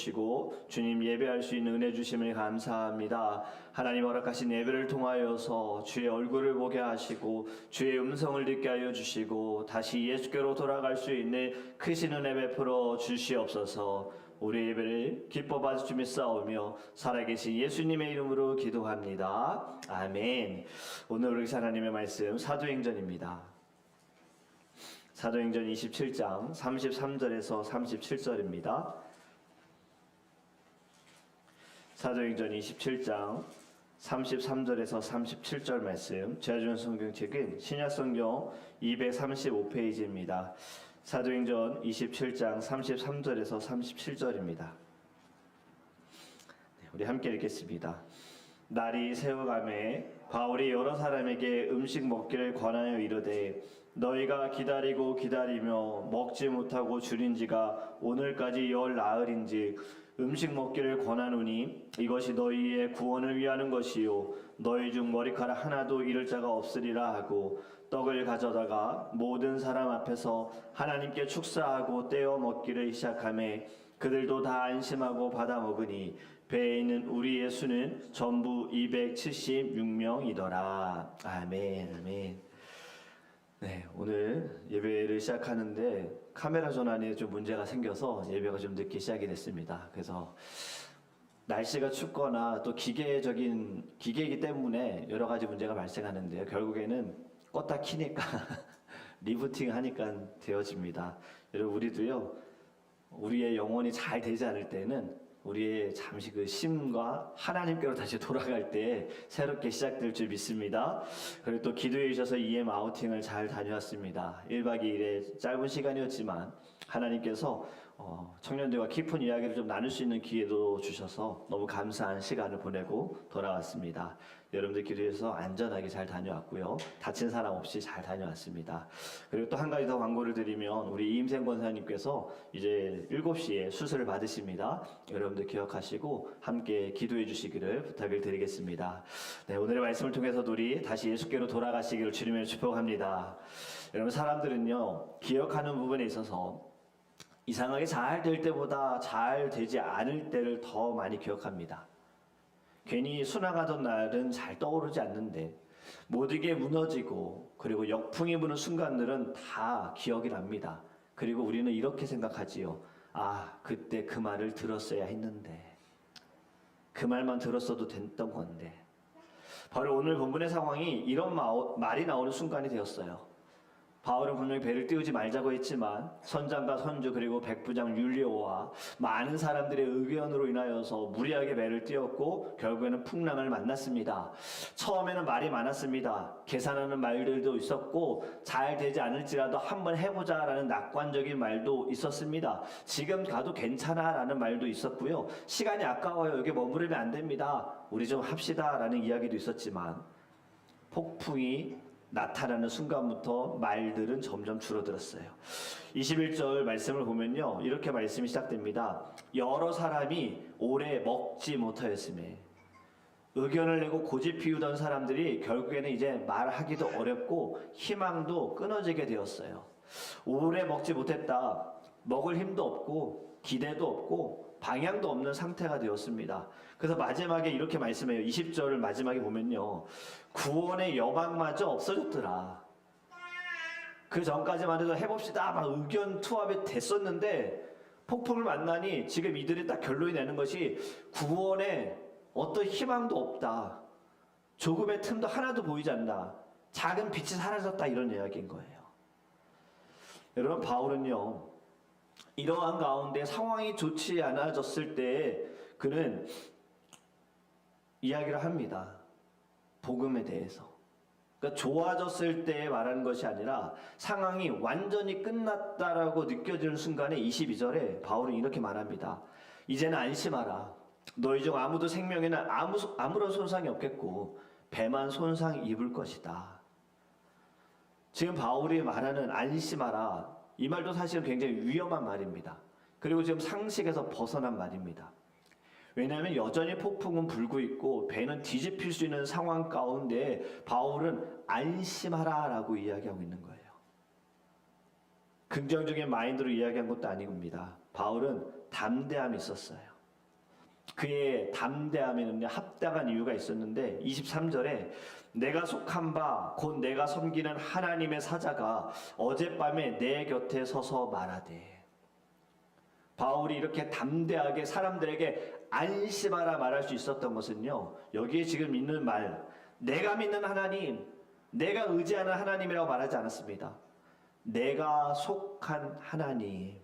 주시고 주님 예배할 수 있는 은혜 주심을 감사합니다. 하나님 허락하신 예배를 통하여서 주의 얼굴을 보게 하시고 주의 음성을 듣게 하여 주시고 다시 예수께로 돌아갈 수 있는 크신 은혜 베풀어 주시옵소서. 우리 예배를 기뻐 봐주시며 싸우며 살아계신 예수님의 이름으로 기도합니다. 아멘. 오늘 우리 하나님의 말씀 사도행전입니다. 사도행전 27장 33절에서 37절입니다. 사도행전 27장 33절에서 37절 말씀, 제가 준 성경책은 신약성경 235페이지입니다. 사도행전 27장 33절에서 37절입니다. 우리 함께 읽겠습니다. 날이 새어가매 바울이 여러 사람에게 음식 먹기를 권하여 이르되 너희가 기다리고 기다리며 먹지 못하고 줄인 지가 오늘까지 열 나흘인즉 음식 먹기를 권하노니 이것이 너희의 구원을 위하는 것이요 너희 중 머리카락 하나도 잃을 자가 없으리라 하고 떡을 가져다가 모든 사람 앞에서 하나님께 축사하고 떼어 먹기를 시작하매 그들도 다 안심하고 받아 먹으니 배에 있는 우리의 수는 전부 276명이더라. 아멘. 아멘. 네, 오늘 예배를 시작하는데 카메라 전환에 좀 문제가 생겨서 예배가 좀 늦게 시작이 됐습니다. 그래서 날씨가 춥거나 또 기계이기 때문에 여러 가지 문제가 발생하는데요. 결국에는 껐다 키니까 리부팅 하니까 되어집니다. 여러분, 우리도요, 우리의 영혼이 잘 되지 않을 때는 우리의 잠시 그 심과 하나님께로 다시 돌아갈 때 새롭게 시작될 줄 믿습니다. 그리고 또 기도해 주셔서 EM 아우팅을 잘 다녀왔습니다. 1박 2일의 짧은 시간이었지만 하나님께서 청년들과 깊은 이야기를 좀 나눌 수 있는 기회도 주셔서 너무 감사한 시간을 보내고 돌아왔습니다. 여러분들 기도해서 안전하게 잘 다녀왔고요. 다친 사람 없이 잘 다녀왔습니다. 그리고 또 한 가지 더 광고를 드리면 우리 이임생 권사님께서 이제 7시에 수술을 받으십니다. 여러분들 기억하시고 함께 기도해 주시기를 부탁을 드리겠습니다. 네, 오늘의 말씀을 통해서도 우리 다시 예수께로 돌아가시기를 주님을 축복합니다. 여러분, 사람들은요, 기억하는 부분에 있어서 이상하게 잘 될 때보다 잘 되지 않을 때를 더 많이 기억합니다. 괜히 순항하던 날은 잘 떠오르지 않는데 모든 게 무너지고 그리고 역풍이 부는 순간들은 다 기억이 납니다. 그리고 우리는 이렇게 생각하지요. 아, 그때 그 말을 들었어야 했는데, 그 말만 들었어도 됐던 건데. 바로 오늘 본문의 상황이 이런 말이 나오는 순간이 되었어요. 바울은 분명히 배를 띄우지 말자고 했지만 선장과 선주 그리고 백부장 율리오와 많은 사람들의 의견으로 인하여서 무리하게 배를 띄웠고 결국에는 풍랑을 만났습니다. 처음에는 말이 많았습니다. 계산하는 말들도 있었고 잘 되지 않을지라도 한번 해보자라는 낙관적인 말도 있었습니다. 지금 가도 괜찮아 라는 말도 있었고요. 시간이 아까워요. 여기 머무르면 안 됩니다. 우리 좀 합시다 라는 이야기도 있었지만 폭풍이 나타나는 순간부터 말들은 점점 줄어들었어요. 21절 말씀을 보면요, 이렇게 말씀이 시작됩니다. 여러 사람이 오래 먹지 못하였음에, 의견을 내고 고집 피우던 사람들이 결국에는 이제 말하기도 어렵고 희망도 끊어지게 되었어요. 오래 먹지 못했다. 먹을 힘도 없고 기대도 없고 방향도 없는 상태가 되었습니다. 그래서 마지막에 이렇게 말씀해요. 20절을 마지막에 보면요, 구원의 여망마저 없어졌더라. 그 전까지만 해도 해봅시다 막 의견 투합이 됐었는데 폭풍을 만나니 지금 이들이 딱 결론이 내는 것이 구원에 어떤 희망도 없다. 조금의 틈도 하나도 보이지 않는다. 작은 빛이 사라졌다, 이런 이야기인 거예요. 여러분, 바울은요, 이러한 가운데 상황이 좋지 않아졌을 때 그는 이야기를 합니다. 복음에 대해서. 그러니까 좋아졌을 때 말하는 것이 아니라 상황이 완전히 끝났다라고 느껴지는 순간에 22절에 바울은 이렇게 말합니다. 이제는 안심하라. 너희 중 아무도 생명에는 아무런 손상이 없겠고 배만 손상 입을 것이다. 지금 바울이 말하는 안심하라, 이 말도 사실은 굉장히 위험한 말입니다. 그리고 지금 상식에서 벗어난 말입니다. 왜냐하면 여전히 폭풍은 불고 있고 배는 뒤집힐 수 있는 상황 가운데 바울은 안심하라 라고 이야기하고 있는 거예요. 긍정적인 마인드로 이야기한 것도 아닙니다. 바울은 담대함이 있었어요. 그의 담대함에는요 합당한 이유가 있었는데 23절에 내가 속한 바 곧 내가 섬기는 하나님의 사자가 어젯밤에 내 곁에 서서 말하되. 바울이 이렇게 담대하게 사람들에게 안심하라 말할 수 있었던 것은요, 여기에 지금 있는 말, 내가 믿는 하나님, 내가 의지하는 하나님이라고 말하지 않았습니다. 내가 속한 하나님.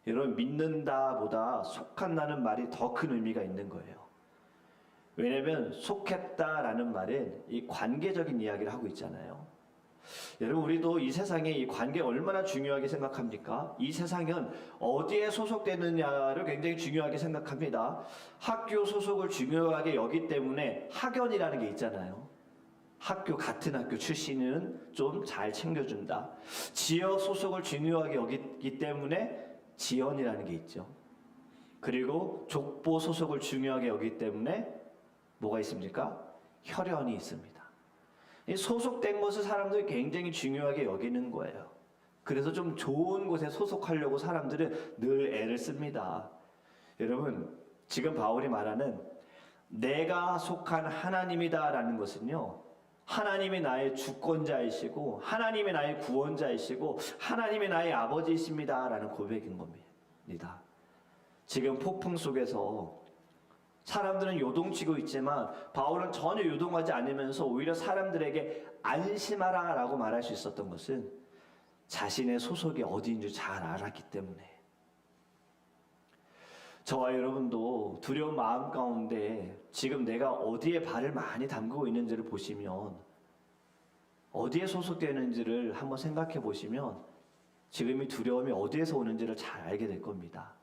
여러분, 믿는다보다 속한다는 말이 더 큰 의미가 있는 거예요. 왜냐하면 속했다라는 말은 이 관계적인 이야기를 하고 있잖아요. 여러분, 우리도 이 세상에 이 관계가 얼마나 중요하게 생각합니까? 이 세상은 어디에 소속되느냐를 굉장히 중요하게 생각합니다. 학교 소속을 중요하게 여기기 때문에 학연이라는 게 있잖아요. 같은 학교 출신은 좀 잘 챙겨준다. 지역 소속을 중요하게 여기기 때문에 지연이라는 게 있죠. 그리고 족보 소속을 중요하게 여기기 때문에 뭐가 있습니까? 혈연이 있습니다. 이 소속된 것을 사람들이 굉장히 중요하게 여기는 거예요. 그래서 좀 좋은 곳에 소속하려고 사람들은 늘 애를 씁니다. 여러분, 지금 바울이 말하는 내가 속한 하나님이다라는 것은요, 하나님이 나의 주권자이시고 하나님이 나의 구원자이시고 하나님이 나의 아버지이십니다라는 고백인 겁니다. 지금 폭풍 속에서 사람들은 요동치고 있지만 바울은 전혀 요동하지 않으면서 오히려 사람들에게 안심하라라고 말할 수 있었던 것은 자신의 소속이 어디인 줄 잘 알았기 때문에. 저와 여러분도 두려운 마음 가운데 지금 내가 어디에 발을 많이 담그고 있는지를 보시면, 어디에 소속되는지를 한번 생각해 보시면 지금 이 두려움이 어디에서 오는지를 잘 알게 될 겁니다.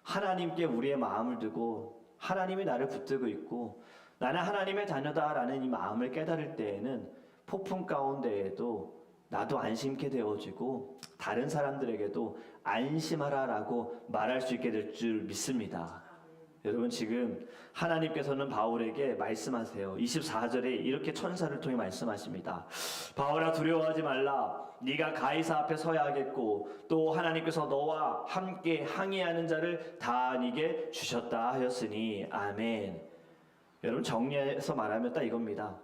하나님께 우리의 마음을 두고 하나님이 나를 붙들고 있고 나는 하나님의 자녀다라는 이 마음을 깨달을 때에는 폭풍 가운데에도 나도 안심케 되어지고 다른 사람들에게도 안심하라라고 말할 수 있게 될 줄 믿습니다. 여러분, 지금 하나님께서는 바울에게 말씀하세요. 24절에 이렇게 천사를 통해 말씀하십니다. 바울아, 두려워하지 말라. 네가 가이사 앞에 서야 하겠고 또 하나님께서 너와 함께 항의하는 자를 다 네게 주셨다 하였으니. 아멘. 여러분, 정리해서 말하면 딱 이겁니다.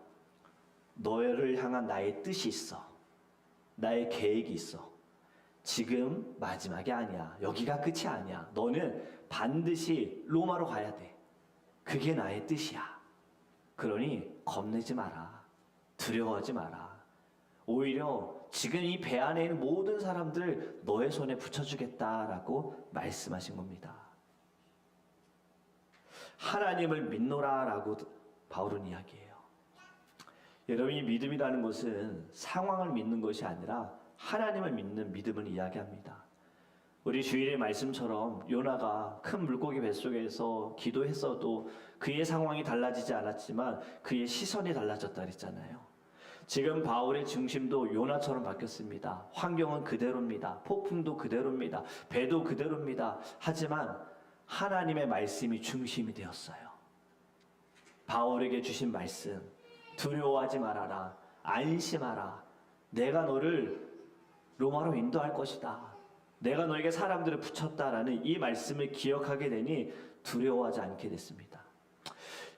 너를 향한 나의 뜻이 있어. 나의 계획이 있어. 지금 마지막이 아니야. 여기가 끝이 아니야. 너는 반드시 로마로 가야 돼. 그게 나의 뜻이야. 그러니 겁내지 마라. 두려워하지 마라. 오히려 지금 이 배 안에 있는 모든 사람들을 너의 손에 붙여주겠다라고 말씀하신 겁니다. 하나님을 믿노라라고 바울은 이야기해요. 여러분, 이 믿음이라는 것은 상황을 믿는 것이 아니라 하나님을 믿는 믿음을 이야기합니다. 우리 주일의 말씀처럼 요나가 큰 물고기 뱃속에서 기도했어도 그의 상황이 달라지지 않았지만 그의 시선이 달라졌다 그랬잖아요. 지금 바울의 중심도 요나처럼 바뀌었습니다. 환경은 그대로입니다. 폭풍도 그대로입니다. 배도 그대로입니다. 하지만 하나님의 말씀이 중심이 되었어요. 바울에게 주신 말씀, 두려워하지 말아라. 안심하라. 내가 너를 로마로 인도할 것이다. 내가 너에게 사람들을 붙였다라는 이 말씀을 기억하게 되니 두려워하지 않게 됐습니다.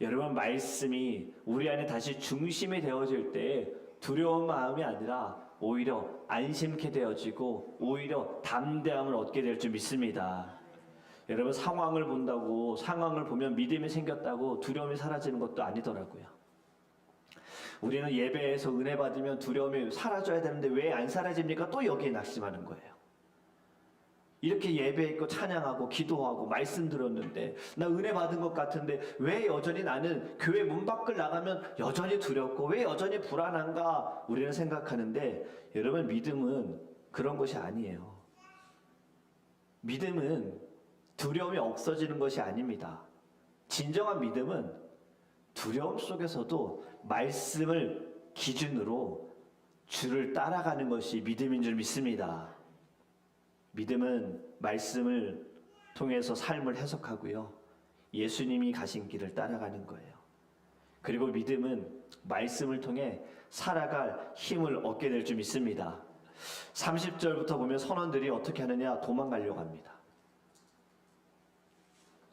여러분, 말씀이 우리 안에 다시 중심이 되어질 때 두려운 마음이 아니라 오히려 안심케 되어지고 오히려 담대함을 얻게 될 줄 믿습니다. 여러분, 상황을 본다고, 상황을 보면 믿음이 생겼다고 두려움이 사라지는 것도 아니더라고요. 우리는 예배에서 은혜 받으면 두려움이 사라져야 되는데 왜 안 사라집니까? 또 여기에 낙심하는 거예요. 이렇게 예배했고 찬양하고 기도하고 말씀 들었는데 나 은혜 받은 것 같은데 왜 여전히 나는 교회 문 밖을 나가면 여전히 두렵고 왜 여전히 불안한가 우리는 생각하는데, 여러분, 믿음은 그런 것이 아니에요. 믿음은 두려움이 없어지는 것이 아닙니다. 진정한 믿음은 두려움 속에서도 말씀을 기준으로 주를 따라가는 것이 믿음인 줄 믿습니다. 믿음은 말씀을 통해서 삶을 해석하고요. 예수님이 가신 길을 따라가는 거예요. 그리고 믿음은 말씀을 통해 살아갈 힘을 얻게 될 줄 믿습니다. 30절부터 보면 선원들이 어떻게 하느냐, 도망가려고 합니다.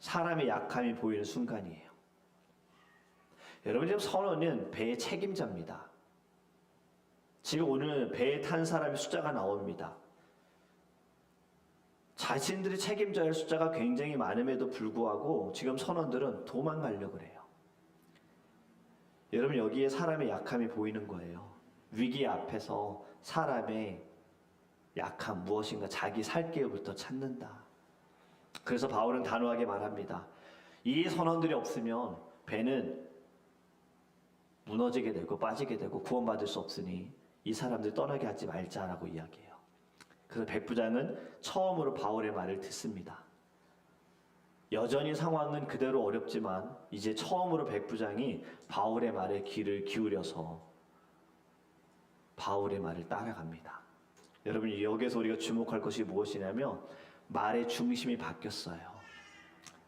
사람의 약함이 보이는 순간이에요. 여러분, 지금 선원은 배의 책임자입니다. 지금 오늘 배에 탄 사람의 숫자가 나옵니다. 자신들이 책임져야 할 숫자가 굉장히 많음에도 불구하고 지금 선원들은 도망가려고 그래요. 여러분, 여기에 사람의 약함이 보이는 거예요. 위기 앞에서 사람의 약함, 무엇인가 자기 살 길부터 찾는다. 그래서 바울은 단호하게 말합니다. 이 선원들이 없으면 배는 무너지게 되고 빠지게 되고 구원받을 수 없으니 이 사람들 떠나게 하지 말자라고 이야기해요. 그래서 백부장은 처음으로 바울의 말을 듣습니다. 여전히 상황은 그대로 어렵지만 이제 처음으로 백부장이 바울의 말에 귀를 기울여서 바울의 말을 따라갑니다. 여러분, 여기서 우리가 주목할 것이 무엇이냐면 말의 중심이 바뀌었어요.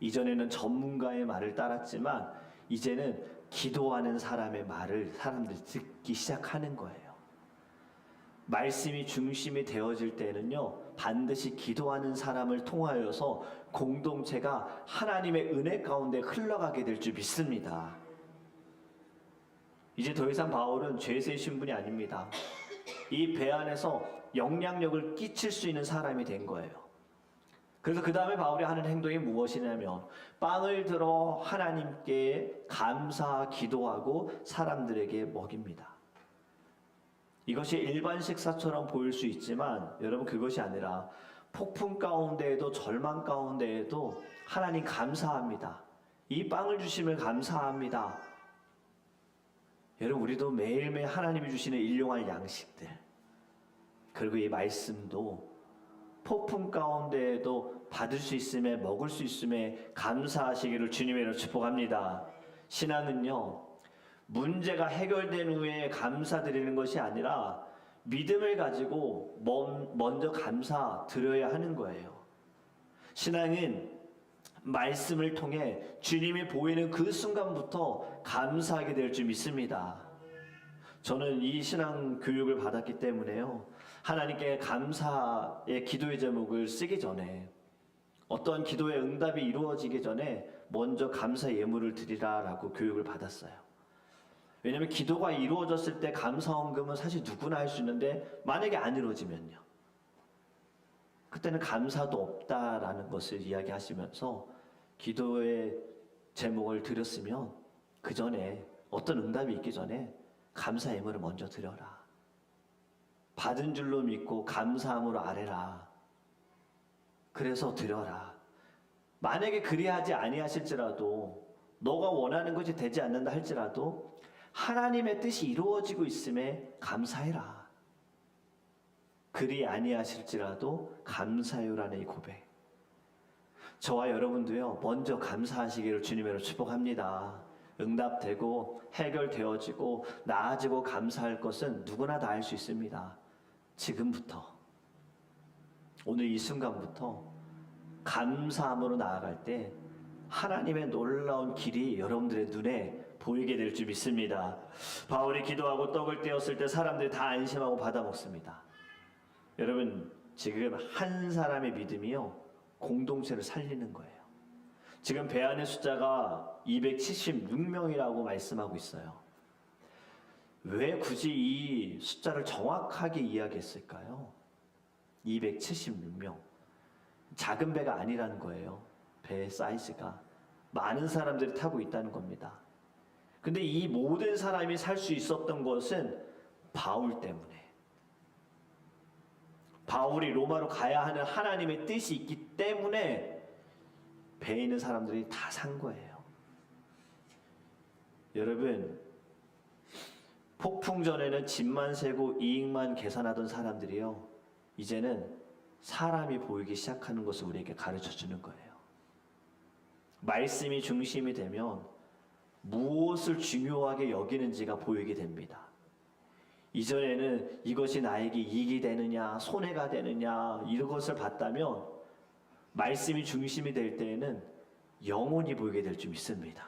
이전에는 전문가의 말을 따랐지만 이제는 기도하는 사람의 말을 사람들이 듣기 시작하는 거예요. 말씀이 중심이 되어질 때는요, 반드시 기도하는 사람을 통하여서 공동체가 하나님의 은혜 가운데 흘러가게 될 줄 믿습니다. 이제 더 이상 바울은 죄수의 신분이 아닙니다. 이 배 안에서 영향력을 끼칠 수 있는 사람이 된 거예요. 그래서 그 다음에 바울이 하는 행동이 무엇이냐면 빵을 들어 하나님께 감사 기도하고 사람들에게 먹입니다. 이것이 일반 식사처럼 보일 수 있지만 여러분, 그것이 아니라 폭풍 가운데에도 절망 가운데에도 하나님 감사합니다. 이 빵을 주심을 감사합니다. 여러분, 우리도 매일매일 하나님이 주시는 일용할 양식들, 그리고 이 말씀도 폭풍 가운데에도 받을 수 있음에, 먹을 수 있음에 감사하시기를 주님의 이름으로 축복합니다. 신앙은요, 문제가 해결된 후에 감사드리는 것이 아니라 믿음을 가지고 먼저 감사 드려야 하는 거예요. 신앙은 말씀을 통해 주님이 보이는 그 순간부터 감사하게 될 줄 믿습니다. 저는 이 신앙 교육을 받았기 때문에요, 하나님께 감사의 기도의 제목을 쓰기 전에, 어떤 기도의 응답이 이루어지기 전에 먼저 감사 예물을 드리라라고 교육을 받았어요. 왜냐하면 기도가 이루어졌을 때 감사헌금은 사실 누구나 할 수 있는데 만약에 안 이루어지면요, 그때는 감사도 없다라는 것을 이야기하시면서 기도의 제목을 드렸으면 그 전에 어떤 응답이 있기 전에 감사 예물을 먼저 드려라. 받은 줄로 믿고 감사함으로 아뢰라. 그래서 드려라. 만약에 그리하지 아니하실지라도, 너가 원하는 것이 되지 않는다 할지라도 하나님의 뜻이 이루어지고 있음에 감사해라. 그리 아니하실지라도 감사요라는 이 고백, 저와 여러분도요, 먼저 감사하시기를 주님으로 축복합니다. 응답되고 해결되어지고 나아지고 감사할 것은 누구나 다 할 수 있습니다. 지금부터, 오늘 이 순간부터 감사함으로 나아갈 때 하나님의 놀라운 길이 여러분들의 눈에 보이게 될 줄 믿습니다. 바울이 기도하고 떡을 떼었을 때 사람들이 다 안심하고 받아 먹습니다. 여러분, 지금 한 사람의 믿음이요, 공동체를 살리는 거예요. 지금 배 안의 숫자가 276명이라고 말씀하고 있어요. 왜 굳이 이 숫자를 정확하게 이야기했을까요? 276명. 작은 배가 아니라는 거예요. 배의 사이즈가 많은 사람들이 타고 있다는 겁니다. 근데 이 모든 사람이 살 수 있었던 것은 바울 때문에, 바울이 로마로 가야 하는 하나님의 뜻이 있기 때문에 배에 있는 사람들이 다 산 거예요. 여러분, 폭풍 전에는 집만 세고 이익만 계산하던 사람들이요, 이제는 사람이 보이기 시작하는 것을 우리에게 가르쳐 주는 거예요. 말씀이 중심이 되면 무엇을 중요하게 여기는지가 보이게 됩니다. 이전에는 이것이 나에게 이익이 되느냐, 손해가 되느냐, 이런 것을 봤다면 말씀이 중심이 될 때에는 영혼이 보이게 될 줄 믿습니다.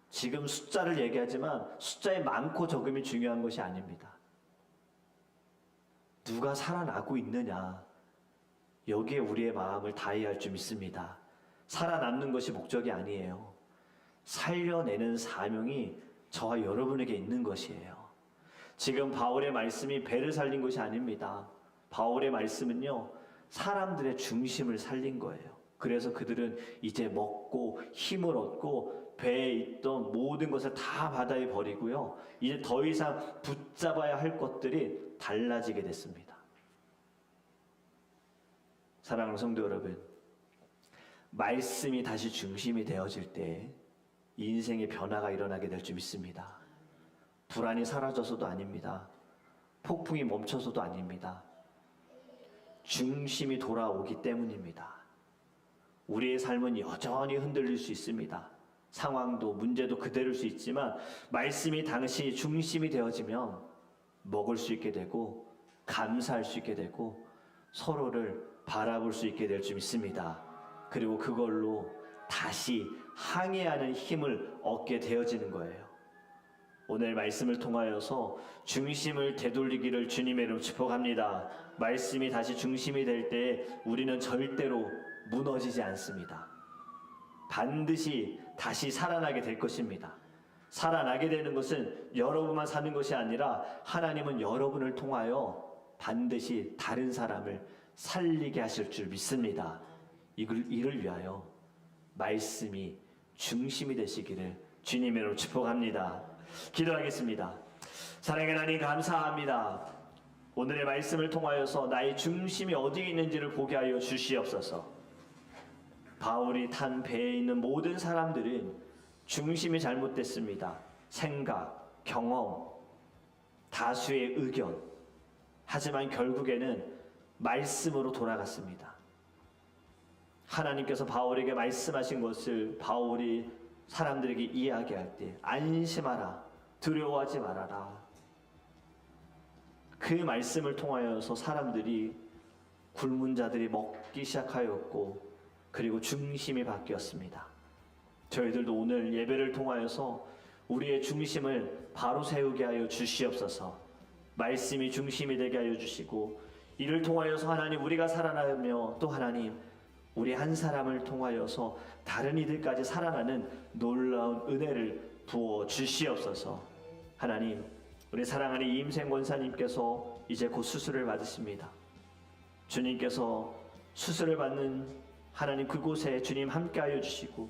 지금 숫자를 얘기하지만 숫자의 많고 적음이 중요한 것이 아닙니다. 누가 살아나고 있느냐, 여기에 우리의 마음을 다해야 할 줄 믿습니다. 살아남는 것이 목적이 아니에요. 살려내는 사명이 저와 여러분에게 있는 것이에요. 지금 바울의 말씀이 배를 살린 것이 아닙니다. 바울의 말씀은요, 사람들의 중심을 살린 거예요. 그래서 그들은 이제 먹고 힘을 얻고 배에 있던 모든 것을 다 바다에 버리고요, 이제 더 이상 붙잡아야 할 것들이 달라지게 됐습니다. 사랑하는 성도 여러분, 말씀이 다시 중심이 되어질 때 인생의 변화가 일어나게 될 줄 믿습니다. 불안이 사라져서도 아닙니다. 폭풍이 멈춰서도 아닙니다. 중심이 돌아오기 때문입니다. 우리의 삶은 여전히 흔들릴 수 있습니다. 상황도 문제도 그대로일 수 있지만 말씀이 당시 중심이 되어지면 먹을 수 있게 되고 감사할 수 있게 되고 서로를 바라볼 수 있게 될 줄 믿습니다. 그리고 그걸로 다시 항해하는 힘을 얻게 되어지는 거예요. 오늘 말씀을 통하여서 중심을 되돌리기를 주님의 이름으로 축복합니다. 말씀이 다시 중심이 될 때 우리는 절대로 무너지지 않습니다. 반드시 다시 살아나게 될 것입니다. 살아나게 되는 것은 여러분만 사는 것이 아니라 하나님은 여러분을 통하여 반드시 다른 사람을 살리게 하실 줄 믿습니다. 이를 위하여 말씀이 중심이 되시기를 주님의 이름으로 축복합니다. 기도하겠습니다. 사랑의 하나님, 감사합니다. 오늘의 말씀을 통하여서 나의 중심이 어디에 있는지를 보게 하여 주시옵소서. 바울이 탄 배에 있는 모든 사람들은 중심이 잘못됐습니다. 생각, 경험, 다수의 의견. 하지만 결국에는 말씀으로 돌아갔습니다. 하나님께서 바울에게 말씀하신 것을 바울이 사람들에게 이야기할 때 안심하라, 두려워하지 말아라. 그 말씀을 통하여서 사람들이, 굶은 자들이 먹기 시작하였고, 그리고 중심이 바뀌었습니다. 저희들도 오늘 예배를 통하여서 우리의 중심을 바로 세우게 하여 주시옵소서. 말씀이 중심이 되게 하여 주시고, 이를 통하여서 하나님 우리가 살아나며 또 하나님 우리 한 사람을 통하여서 다른 이들까지 살아나는 놀라운 은혜를 부어 주시옵소서. 하나님, 우리 사랑하는 이임생 권사님께서 이제 곧 수술을 받으십니다. 주님께서 수술을 받는 하나님 그곳에 주님 함께하여 주시고,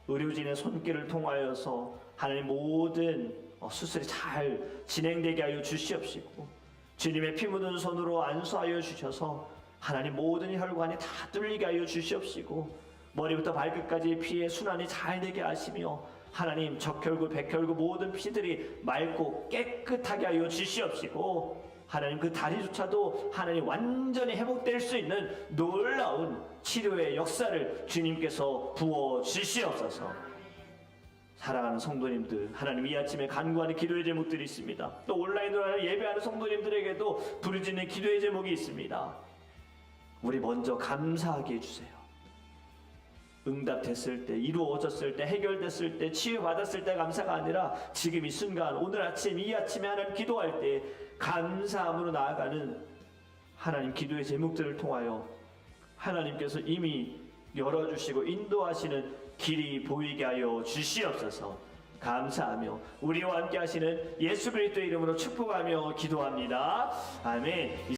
의료진의 손길을 통하여서 하나님 모든 수술이 잘 진행되게 하여 주시옵시고, 주님의 피 묻은 손으로 안수하여 주셔서 하나님 모든 혈관이 다 뚫리게 하여 주시옵시고, 머리부터 발끝까지 피의 순환이 잘 되게 하시며 하나님 적혈구 백혈구 모든 피들이 맑고 깨끗하게 하여 주시옵시고, 하나님 그 다리조차도 하나님 완전히 회복될 수 있는 놀라운 치료의 역사를 주님께서 부어 주시옵소서. 사랑하는 성도님들, 하나님 이 아침에 간구하는 기도의 제목들이 있습니다. 또 온라인으로 예배하는 성도님들에게도 부르짖는 기도의 제목이 있습니다. 우리 먼저 감사하게 해주세요. 응답됐을 때, 이루어졌을 때, 해결됐을 때, 치유받았을 때 감사가 아니라 지금 이 순간, 오늘 아침, 이 아침에 하나님 기도할 때 감사함으로 나아가는 하나님 기도의 제목들을 통하여 하나님께서 이미 열어주시고 인도하시는 길이 보이게 하여 주시옵소서. 감사하며 우리와 함께 하시는 예수 그리스도의 이름으로 축복하며 기도합니다. 아멘.